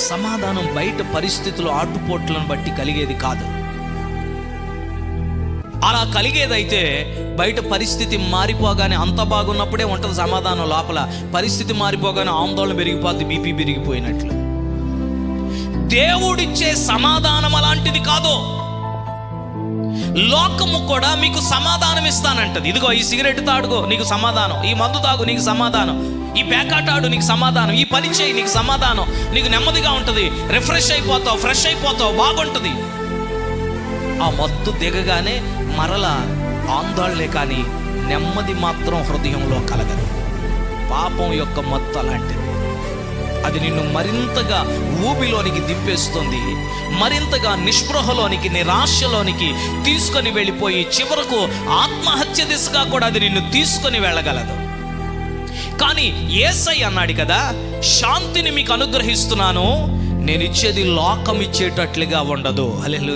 సమాధానం బయట పరిస్థితులు ఆటుపోట్లను బట్టి కలిగేది కాదు. అలా కలిగేదైతే బయట పరిస్థితి మారిపోగానే అంత బాగున్నప్పుడే ఉంటుంది సమాధానం. లోపల పరిస్థితి మారిపోగానే ఆందోళన పెరిగిపోద్ది, బీపీ పెరిగిపోయినట్లు. దేవుడిచ్చే సమాధానం అలాంటిది కాదు. లోకము కూడా మీకు సమాధానం ఇస్తానంటది. ఇదిగో ఈ సిగరెట్ తాడుకో నీకు సమాధానం, ఈ మందు తాగు నీకు సమాధానం, ఈ పేకాటాడు నీకు సమాధానం, ఈ పని చేయి నీకు సమాధానం, నీకు నెమ్మదిగా ఉంటుంది, రిఫ్రెష్ అయిపోతావు, ఫ్రెష్ అయిపోతావు, బాగుంటుంది. ఆ మత్తు దిగగానే మరలా ఆందోళనే, కానీ నెమ్మది మాత్రం హృదయంలో కలగదు. పాపం యొక్క మత్తు అలాంటిది. అది నిన్ను మరింతగా ఊబిలోనికి దింపేస్తుంది, మరింతగా నిస్పృహలోనికి, నిరాశలోనికి తీసుకొని వెళ్ళిపోయి చివరకు ఆత్మహత్య దిశగా కూడా అది నిన్ను తీసుకొని వెళ్ళగలదు. కానీ యేసయ్య అన్నాడు కదా, శాంతిని మీకు అనుగ్రహిస్తున్నాను, నేను ఇచ్చేది లోకం ఇచ్చేటట్లుగా ఉండదు. హల్లెలూయా.